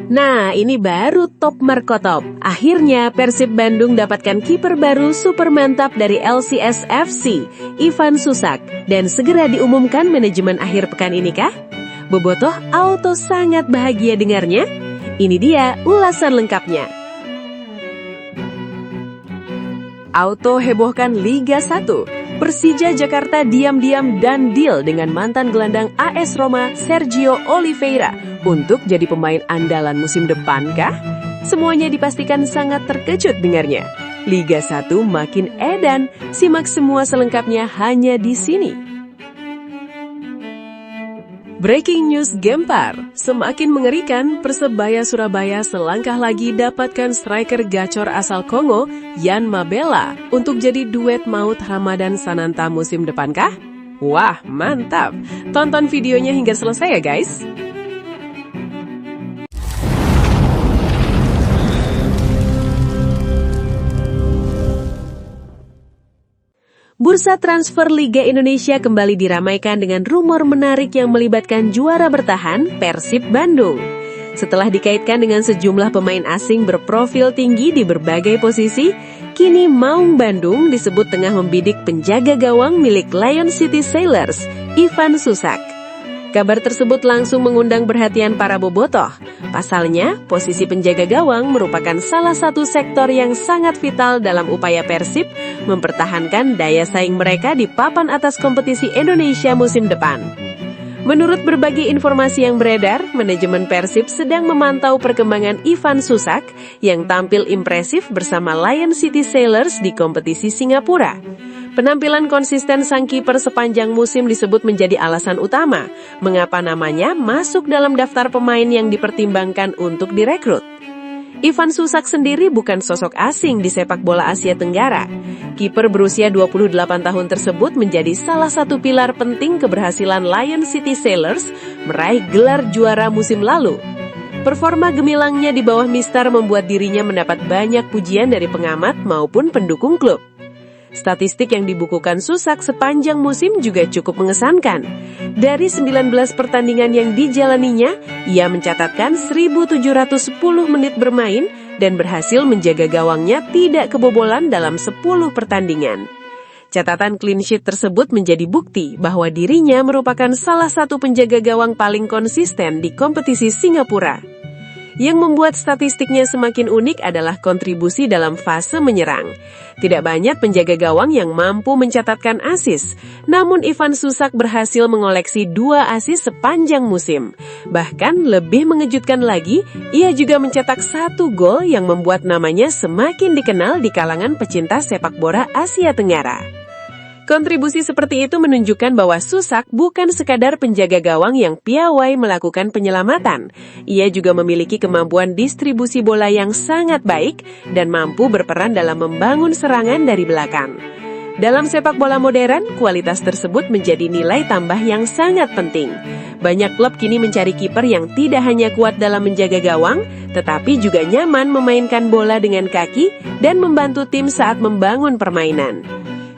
Nah, ini baru top markotop. Akhirnya Persib Bandung dapatkan kiper baru super mantap dari LCS FC, Ivan Susak. Dan segera diumumkan manajemen akhir pekan ini kah? Bobotoh auto sangat bahagia dengarnya. Ini dia ulasan lengkapnya. Auto hebohkan Liga 1. Persija Jakarta diam-diam dan deal dengan mantan gelandang AS Roma Sergio Oliveira untuk jadi pemain andalan musim depan kah? Semuanya dipastikan sangat terkejut dengarnya. Liga 1 makin edan, simak semua selengkapnya hanya di sini. Breaking news Gempar, semakin mengerikan. Persebaya Surabaya selangkah lagi dapatkan striker gacor asal Kongo, Yan Mabela, untuk jadi duet maut Ramadan Sananta musim depan kah? Wah, mantap! Tonton videonya hingga selesai ya guys! Bursa transfer Liga Indonesia kembali diramaikan dengan rumor menarik yang melibatkan juara bertahan Persib Bandung. Setelah dikaitkan dengan sejumlah pemain asing berprofil tinggi di berbagai posisi, kini Maung Bandung disebut tengah membidik penjaga gawang milik Lion City Sailors, Ivan Susak. Kabar tersebut langsung mengundang perhatian para bobotoh. Pasalnya, posisi penjaga gawang merupakan salah satu sektor yang sangat vital dalam upaya Persib mempertahankan daya saing mereka di papan atas kompetisi Indonesia musim depan. Menurut berbagai informasi yang beredar, manajemen Persib sedang memantau perkembangan Ivan Susak yang tampil impresif bersama Lion City Sailors di kompetisi Singapura. Penampilan konsisten sang kiper sepanjang musim disebut menjadi alasan utama mengapa namanya masuk dalam daftar pemain yang dipertimbangkan untuk direkrut. Ivan Susak sendiri bukan sosok asing di sepak bola Asia Tenggara. Kiper berusia 28 tahun tersebut menjadi salah satu pilar penting keberhasilan Lion City Sailors meraih gelar juara musim lalu. Performa gemilangnya di bawah Mistar membuat dirinya mendapat banyak pujian dari pengamat maupun pendukung klub. Statistik yang dibukukan Susak sepanjang musim juga cukup mengesankan. Dari 19 pertandingan yang dijalaninya, ia mencatatkan 1.710 menit bermain dan berhasil menjaga gawangnya tidak kebobolan dalam 10 pertandingan. Catatan clean sheet tersebut menjadi bukti bahwa dirinya merupakan salah satu penjaga gawang paling konsisten di kompetisi Singapura. Yang membuat statistiknya semakin unik adalah kontribusi dalam fase menyerang. Tidak banyak penjaga gawang yang mampu mencatatkan assist, namun Ivan Susak berhasil mengoleksi 2 assist sepanjang musim. Bahkan lebih mengejutkan lagi, ia juga mencetak 1 gol yang membuat namanya semakin dikenal di kalangan pecinta sepak bola Asia Tenggara. Kontribusi seperti itu menunjukkan bahwa Susak bukan sekadar penjaga gawang yang piawai melakukan penyelamatan. Ia juga memiliki kemampuan distribusi bola yang sangat baik dan mampu berperan dalam membangun serangan dari belakang. Dalam sepak bola modern, kualitas tersebut menjadi nilai tambah yang sangat penting. Banyak klub kini mencari kiper yang tidak hanya kuat dalam menjaga gawang, tetapi juga nyaman memainkan bola dengan kaki dan membantu tim saat membangun permainan.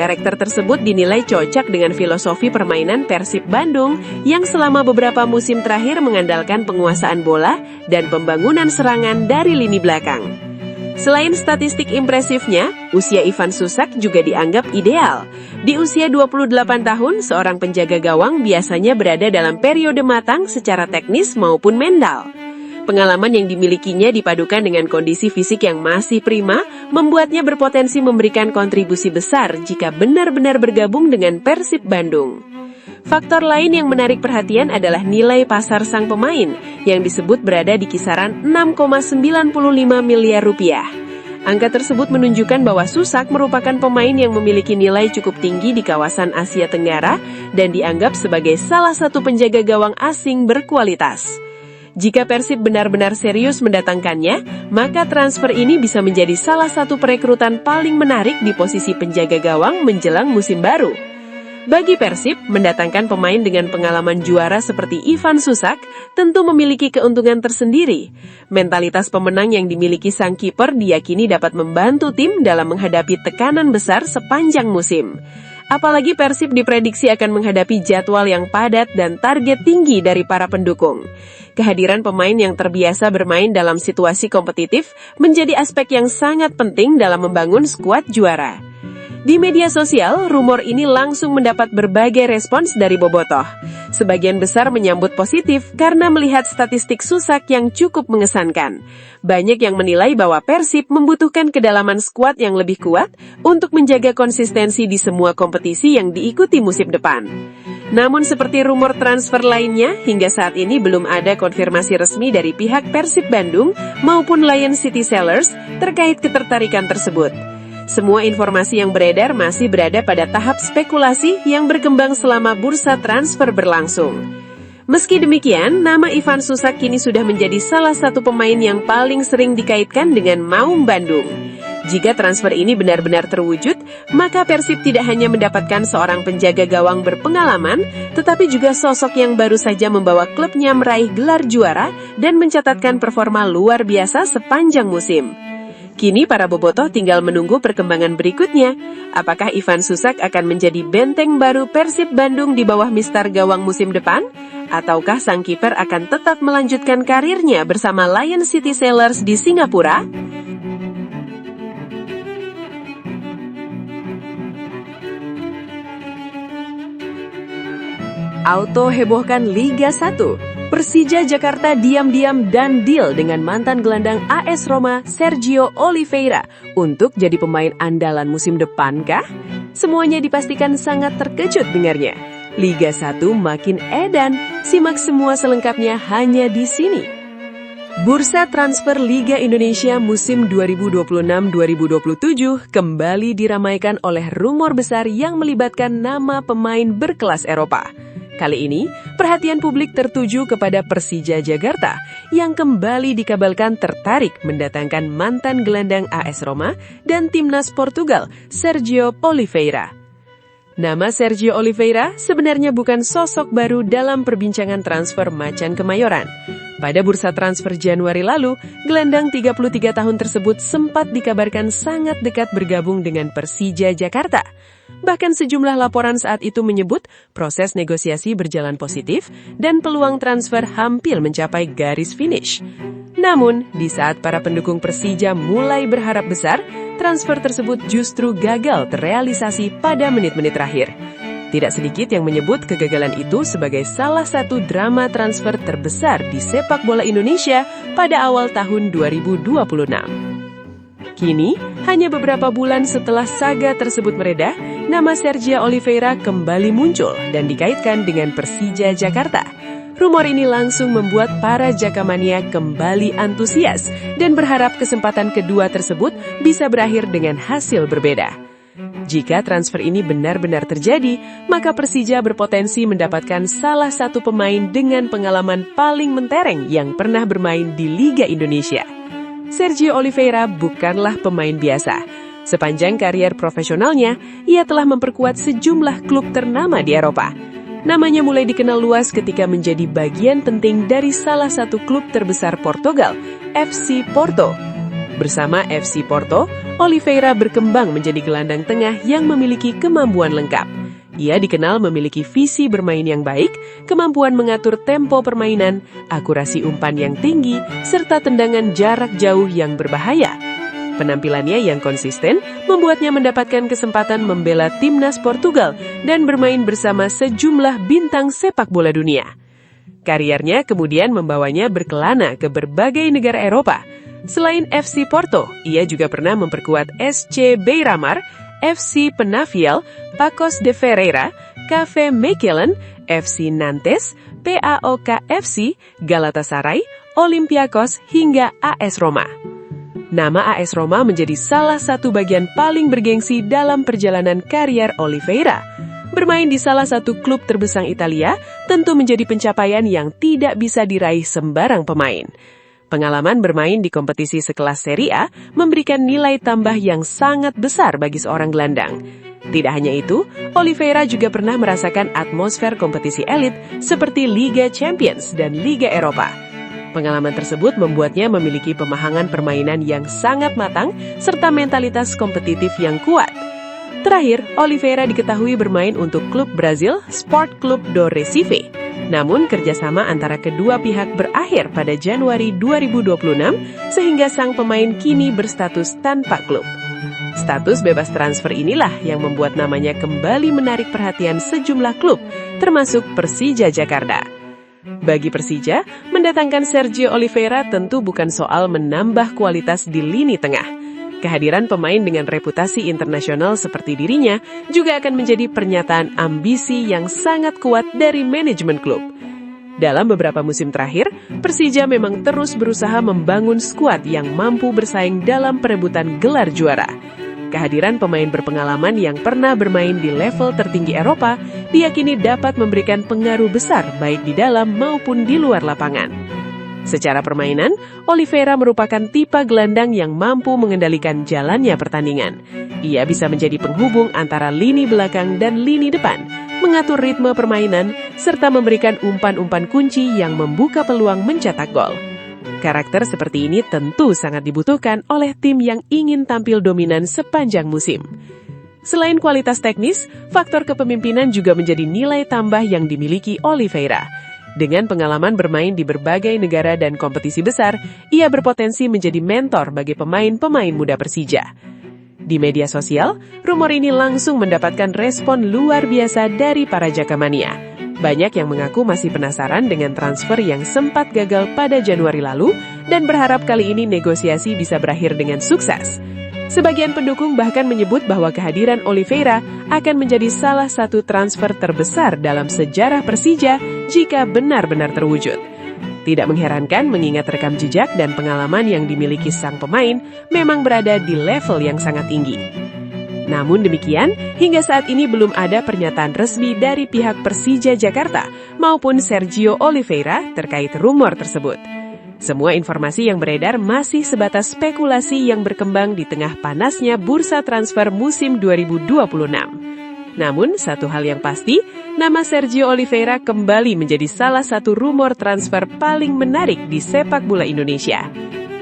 Karakter tersebut dinilai cocok dengan filosofi permainan Persib Bandung yang selama beberapa musim terakhir mengandalkan penguasaan bola dan pembangunan serangan dari lini belakang. Selain statistik impresifnya, usia Ivan Susak juga dianggap ideal. Di usia 28 tahun, seorang penjaga gawang biasanya berada dalam periode matang secara teknis maupun mental. Pengalaman yang dimilikinya dipadukan dengan kondisi fisik yang masih prima, membuatnya berpotensi memberikan kontribusi besar jika benar-benar bergabung dengan Persib Bandung. Faktor lain yang menarik perhatian adalah nilai pasar sang pemain, yang disebut berada di kisaran 6,95 miliar rupiah. Angka tersebut menunjukkan bahwa Susak merupakan pemain yang memiliki nilai cukup tinggi di kawasan Asia Tenggara dan dianggap sebagai salah satu penjaga gawang asing berkualitas. Jika Persib benar-benar serius mendatangkannya, maka transfer ini bisa menjadi salah satu perekrutan paling menarik di posisi penjaga gawang menjelang musim baru. Bagi Persib, mendatangkan pemain dengan pengalaman juara seperti Ivan Susak tentu memiliki keuntungan tersendiri. Mentalitas pemenang yang dimiliki sang kiper diyakini dapat membantu tim dalam menghadapi tekanan besar sepanjang musim. Apalagi Persib diprediksi akan menghadapi jadwal yang padat dan target tinggi dari para pendukung. Kehadiran pemain yang terbiasa bermain dalam situasi kompetitif menjadi aspek yang sangat penting dalam membangun skuad juara. Di media sosial, rumor ini langsung mendapat berbagai respons dari bobotoh. Sebagian besar menyambut positif karena melihat statistik Susak yang cukup mengesankan. Banyak yang menilai bahwa Persib membutuhkan kedalaman skuad yang lebih kuat untuk menjaga konsistensi di semua kompetisi yang diikuti musim depan. Namun seperti rumor transfer lainnya, hingga saat ini belum ada konfirmasi resmi dari pihak Persib Bandung maupun Lion City Sellers terkait ketertarikan tersebut. Semua informasi yang beredar masih berada pada tahap spekulasi yang berkembang selama bursa transfer berlangsung. Meski demikian, nama Ivan Susak kini sudah menjadi salah satu pemain yang paling sering dikaitkan dengan Maung Bandung. Jika transfer ini benar-benar terwujud, maka Persib tidak hanya mendapatkan seorang penjaga gawang berpengalaman, tetapi juga sosok yang baru saja membawa klubnya meraih gelar juara dan mencatatkan performa luar biasa sepanjang musim. Kini para bobotoh tinggal menunggu perkembangan berikutnya. Apakah Ivan Susak akan menjadi benteng baru Persib Bandung di bawah mistar gawang musim depan? Ataukah sang kiper akan tetap melanjutkan karirnya bersama Lion City Sellers di Singapura? Auto hebohkan Liga 1. Persija Jakarta diam-diam dan deal dengan mantan gelandang AS Roma Sergio Oliveira untuk jadi pemain andalan musim depan kah? Semuanya dipastikan sangat terkejut dengarnya. Liga 1 makin edan, simak semua selengkapnya hanya di sini. Bursa transfer Liga Indonesia musim 2026-2027 kembali diramaikan oleh rumor besar yang melibatkan nama pemain berkelas Eropa. Kali ini, perhatian publik tertuju kepada Persija Jakarta yang kembali dikabarkan tertarik mendatangkan mantan gelandang AS Roma dan timnas Portugal, Sergio Oliveira. Nama Sergio Oliveira sebenarnya bukan sosok baru dalam perbincangan transfer macan Kemayoran. Pada bursa transfer Januari lalu, gelandang 33 tahun tersebut sempat dikabarkan sangat dekat bergabung dengan Persija Jakarta. Bahkan sejumlah laporan saat itu menyebut proses negosiasi berjalan positif dan peluang transfer hampir mencapai garis finish. Namun, di saat para pendukung Persija mulai berharap besar, transfer tersebut justru gagal terrealisasi pada menit-menit terakhir. Tidak sedikit yang menyebut kegagalan itu sebagai salah satu drama transfer terbesar di sepak bola Indonesia pada awal tahun 2026. Kini, hanya beberapa bulan setelah saga tersebut mereda, nama Sergio Oliveira kembali muncul dan dikaitkan dengan Persija Jakarta. Rumor ini langsung membuat para Jakamania kembali antusias dan berharap kesempatan kedua tersebut bisa berakhir dengan hasil berbeda. Jika transfer ini benar-benar terjadi, maka Persija berpotensi mendapatkan salah satu pemain dengan pengalaman paling mentereng yang pernah bermain di Liga Indonesia. Sergio Oliveira bukanlah pemain biasa. Sepanjang karier profesionalnya, ia telah memperkuat sejumlah klub ternama di Eropa. Namanya mulai dikenal luas ketika menjadi bagian penting dari salah satu klub terbesar Portugal, FC Porto. Bersama FC Porto, Oliveira berkembang menjadi gelandang tengah yang memiliki kemampuan lengkap. Ia dikenal memiliki visi bermain yang baik, kemampuan mengatur tempo permainan, akurasi umpan yang tinggi, serta tendangan jarak jauh yang berbahaya. Penampilannya yang konsisten membuatnya mendapatkan kesempatan membela timnas Portugal dan bermain bersama sejumlah bintang sepak bola dunia. Kariernya kemudian membawanya berkelana ke berbagai negara Eropa. Selain FC Porto, ia juga pernah memperkuat SC Beira-Mar, FC Penafiel, Pacos de Ferreira, KV Mechelen, FC Nantes, PAOK FC, Galatasaray, Olympiakos hingga AS Roma. Nama AS Roma menjadi salah satu bagian paling bergengsi dalam perjalanan karier Oliveira. Bermain di salah satu klub terbesar Italia tentu menjadi pencapaian yang tidak bisa diraih sembarang pemain. Pengalaman bermain di kompetisi sekelas Serie A memberikan nilai tambah yang sangat besar bagi seorang gelandang. Tidak hanya itu, Oliveira juga pernah merasakan atmosfer kompetisi elit seperti Liga Champions dan Liga Eropa. Pengalaman tersebut membuatnya memiliki pemahaman permainan yang sangat matang serta mentalitas kompetitif yang kuat. Terakhir, Oliveira diketahui bermain untuk klub Brazil Sport Clube do Recife. Namun, kerjasama antara kedua pihak berakhir pada Januari 2026, sehingga sang pemain kini berstatus tanpa klub. Status bebas transfer inilah yang membuat namanya kembali menarik perhatian sejumlah klub, termasuk Persija Jakarta. Bagi Persija, mendatangkan Sergio Oliveira tentu bukan soal menambah kualitas di lini tengah. Kehadiran pemain dengan reputasi internasional seperti dirinya juga akan menjadi pernyataan ambisi yang sangat kuat dari manajemen klub. Dalam beberapa musim terakhir, Persija memang terus berusaha membangun skuad yang mampu bersaing dalam perebutan gelar juara. Kehadiran pemain berpengalaman yang pernah bermain di level tertinggi Eropa diyakini dapat memberikan pengaruh besar baik di dalam maupun di luar lapangan. Secara permainan, Oliveira merupakan tipe gelandang yang mampu mengendalikan jalannya pertandingan. Ia bisa menjadi penghubung antara lini belakang dan lini depan, mengatur ritme permainan, serta memberikan umpan-umpan kunci yang membuka peluang mencetak gol. Karakter seperti ini tentu sangat dibutuhkan oleh tim yang ingin tampil dominan sepanjang musim. Selain kualitas teknis, faktor kepemimpinan juga menjadi nilai tambah yang dimiliki Oliveira. Dengan pengalaman bermain di berbagai negara dan kompetisi besar, ia berpotensi menjadi mentor bagi pemain-pemain muda Persija. Di media sosial, rumor ini langsung mendapatkan respon luar biasa dari para jakamania. Banyak yang mengaku masih penasaran dengan transfer yang sempat gagal pada Januari lalu dan berharap kali ini negosiasi bisa berakhir dengan sukses. Sebagian pendukung bahkan menyebut bahwa kehadiran Oliveira akan menjadi salah satu transfer terbesar dalam sejarah Persija jika benar-benar terwujud. Tidak mengherankan mengingat rekam jejak dan pengalaman yang dimiliki sang pemain memang berada di level yang sangat tinggi. Namun demikian, hingga saat ini belum ada pernyataan resmi dari pihak Persija Jakarta maupun Sergio Oliveira terkait rumor tersebut. Semua informasi yang beredar masih sebatas spekulasi yang berkembang di tengah panasnya bursa transfer musim 2026. Namun, satu hal yang pasti, nama Sergio Oliveira kembali menjadi salah satu rumor transfer paling menarik di sepak bola Indonesia.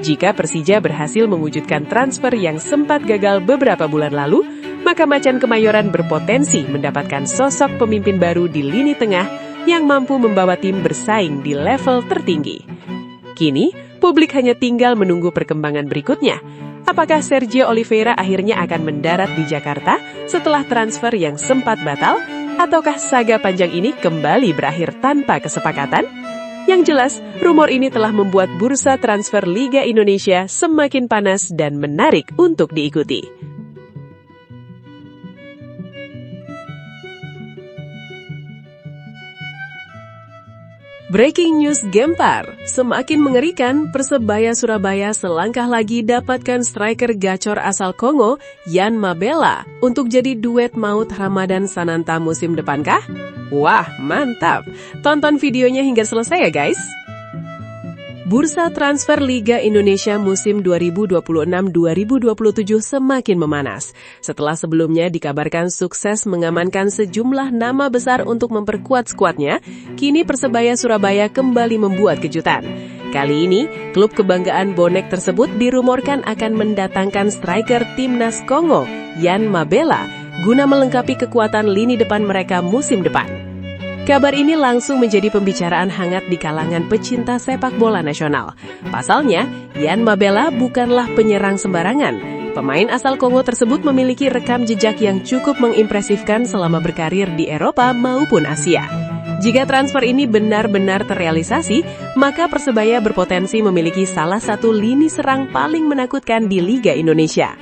Jika Persija berhasil mewujudkan transfer yang sempat gagal beberapa bulan lalu, maka Macan Kemayoran berpotensi mendapatkan sosok pemimpin baru di lini tengah yang mampu membawa tim bersaing di level tertinggi. Kini, publik hanya tinggal menunggu perkembangan berikutnya. Apakah Sergio Oliveira akhirnya akan mendarat di Jakarta setelah transfer yang sempat batal? Ataukah saga panjang ini kembali berakhir tanpa kesepakatan? Yang jelas, rumor ini telah membuat bursa transfer Liga Indonesia semakin panas dan menarik untuk diikuti. Breaking news Gempar, semakin mengerikan Persebaya Surabaya selangkah lagi dapatkan striker gacor asal Kongo, Yan Mabela, untuk jadi duet maut Ramadan Sananta musim depan kah? Wah, mantap! Tonton videonya hingga selesai ya guys! Bursa transfer Liga Indonesia musim 2026-2027 semakin memanas. Setelah sebelumnya dikabarkan sukses mengamankan sejumlah nama besar untuk memperkuat skuadnya, kini Persebaya Surabaya kembali membuat kejutan. Kali ini, klub kebanggaan bonek tersebut dirumorkan akan mendatangkan striker timnas Kongo, Yan Mabela, guna melengkapi kekuatan lini depan mereka musim depan. Kabar ini langsung menjadi pembicaraan hangat di kalangan pecinta sepak bola nasional. Pasalnya, Yan Mabela bukanlah penyerang sembarangan. Pemain asal Kongo tersebut memiliki rekam jejak yang cukup mengimpresifkan selama berkarir di Eropa maupun Asia. Jika transfer ini benar-benar terrealisasi, maka Persebaya berpotensi memiliki salah satu lini serang paling menakutkan di Liga Indonesia.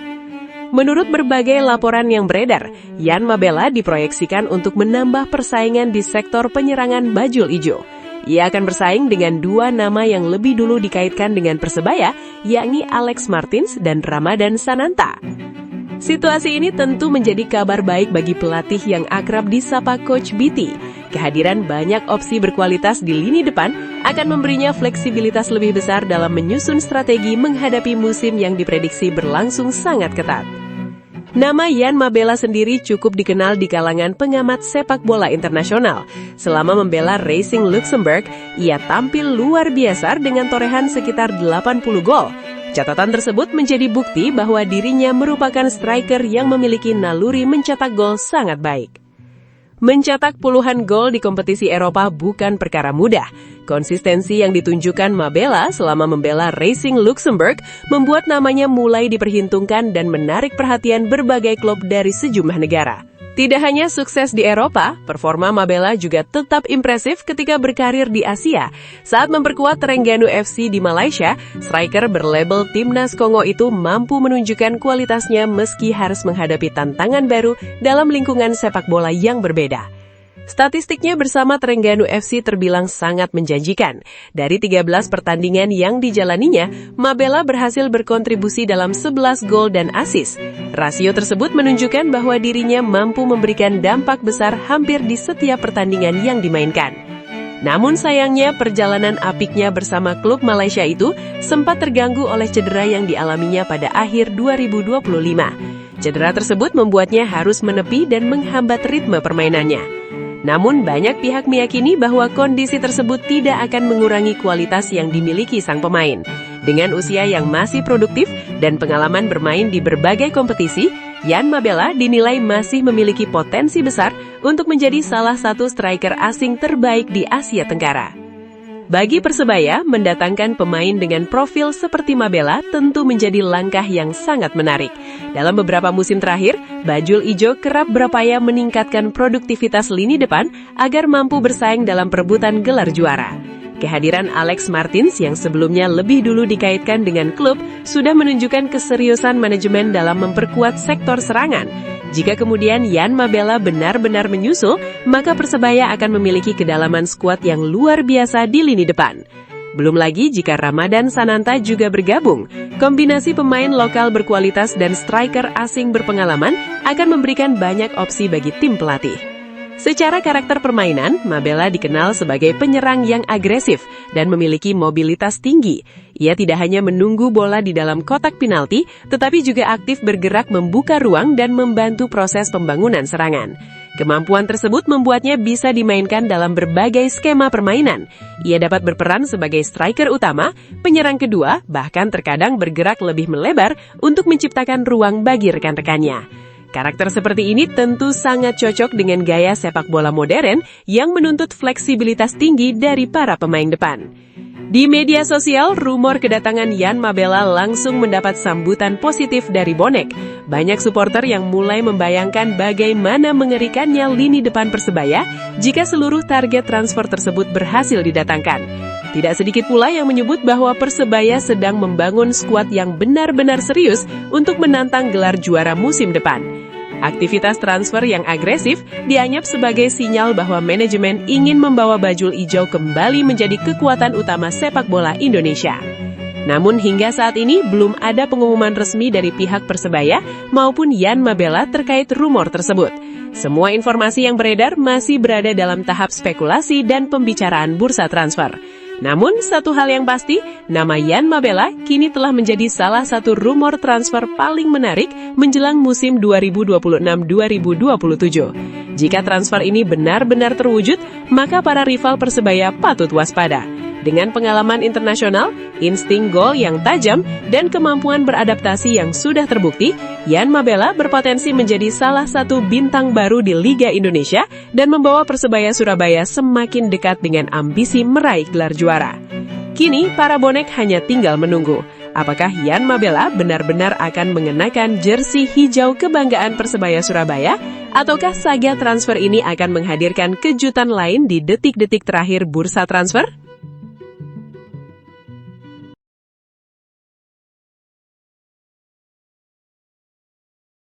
Menurut berbagai laporan yang beredar, Yan Mabela diproyeksikan untuk menambah persaingan di sektor penyerangan bajul ijo. Ia akan bersaing dengan dua nama yang lebih dulu dikaitkan dengan Persebaya, yakni Alex Martins dan Ramadan Sananta. Situasi ini tentu menjadi kabar baik bagi pelatih yang akrab disapa Coach BT. Kehadiran banyak opsi berkualitas di lini depan akan memberinya fleksibilitas lebih besar dalam menyusun strategi menghadapi musim yang diprediksi berlangsung sangat ketat. Nama Yan Mabela sendiri cukup dikenal di kalangan pengamat sepak bola internasional. Selama membela Racing Luxembourg, ia tampil luar biasa dengan torehan sekitar 80 gol. Catatan tersebut menjadi bukti bahwa dirinya merupakan striker yang memiliki naluri mencetak gol sangat baik. Mencetak puluhan gol di kompetisi Eropa bukan perkara mudah. Konsistensi yang ditunjukkan Mabela selama membela Racing Luxembourg membuat namanya mulai diperhitungkan dan menarik perhatian berbagai klub dari sejumlah negara. Tidak hanya sukses di Eropa, performa Mabela juga tetap impresif ketika berkarir di Asia. Saat memperkuat Terengganu FC di Malaysia, striker berlabel Timnas Kongo itu mampu menunjukkan kualitasnya meski harus menghadapi tantangan baru dalam lingkungan sepak bola yang berbeda. Statistiknya bersama Terengganu FC terbilang sangat menjanjikan. Dari 13 pertandingan yang dijalaninya, Mabela berhasil berkontribusi dalam 11 gol dan assist. Rasio tersebut menunjukkan bahwa dirinya mampu memberikan dampak besar hampir di setiap pertandingan yang dimainkan. Namun sayangnya perjalanan apiknya bersama klub Malaysia itu sempat terganggu oleh cedera yang dialaminya pada akhir 2025. Cedera tersebut membuatnya harus menepi dan menghambat ritme permainannya. Namun banyak pihak meyakini bahwa kondisi tersebut tidak akan mengurangi kualitas yang dimiliki sang pemain. Dengan usia yang masih produktif dan pengalaman bermain di berbagai kompetisi, Yan Mabela dinilai masih memiliki potensi besar untuk menjadi salah satu striker asing terbaik di Asia Tenggara. Bagi Persebaya, mendatangkan pemain dengan profil seperti Mabela tentu menjadi langkah yang sangat menarik. Dalam beberapa musim terakhir, Bajul Ijo kerap berupaya meningkatkan produktivitas lini depan agar mampu bersaing dalam perebutan gelar juara. Kehadiran Alex Martins yang sebelumnya lebih dulu dikaitkan dengan klub sudah menunjukkan keseriusan manajemen dalam memperkuat sektor serangan. Jika kemudian Yan Mabela benar-benar menyusul, maka Persebaya akan memiliki kedalaman skuad yang luar biasa di lini depan. Belum lagi jika Ramadan Sananta juga bergabung, kombinasi pemain lokal berkualitas dan striker asing berpengalaman akan memberikan banyak opsi bagi tim pelatih. Secara karakter permainan, Mabela dikenal sebagai penyerang yang agresif dan memiliki mobilitas tinggi. Ia tidak hanya menunggu bola di dalam kotak penalti, tetapi juga aktif bergerak membuka ruang dan membantu proses pembangunan serangan. Kemampuan tersebut membuatnya bisa dimainkan dalam berbagai skema permainan. Ia dapat berperan sebagai striker utama, penyerang kedua, bahkan terkadang bergerak lebih melebar untuk menciptakan ruang bagi rekan-rekannya. Karakter seperti ini tentu sangat cocok dengan gaya sepak bola modern yang menuntut fleksibilitas tinggi dari para pemain depan. Di media sosial, rumor kedatangan Yan Mabela langsung mendapat sambutan positif dari bonek. Banyak supporter yang mulai membayangkan bagaimana mengerikannya lini depan Persebaya jika seluruh target transfer tersebut berhasil didatangkan. Tidak sedikit pula yang menyebut bahwa Persebaya sedang membangun skuad yang benar-benar serius untuk menantang gelar juara musim depan. Aktivitas transfer yang agresif dianggap sebagai sinyal bahwa manajemen ingin membawa Bajul Ijo kembali menjadi kekuatan utama sepak bola Indonesia. Namun hingga saat ini belum ada pengumuman resmi dari pihak Persebaya maupun Yan Mabela terkait rumor tersebut. Semua informasi yang beredar masih berada dalam tahap spekulasi dan pembicaraan bursa transfer. Namun, satu hal yang pasti, nama Yan Mabela kini telah menjadi salah satu rumor transfer paling menarik menjelang musim 2026-2027. Jika transfer ini benar-benar terwujud, maka para rival Persebaya patut waspada. Dengan pengalaman internasional, insting gol yang tajam, dan kemampuan beradaptasi yang sudah terbukti, Yan Mabela berpotensi menjadi salah satu bintang baru di Liga Indonesia dan membawa Persebaya Surabaya semakin dekat dengan ambisi meraih gelar juara. Kini, para bonek hanya tinggal menunggu. Apakah Yan Mabela benar-benar akan mengenakan jersey hijau kebanggaan Persebaya Surabaya? Ataukah saga transfer ini akan menghadirkan kejutan lain di detik-detik terakhir bursa transfer?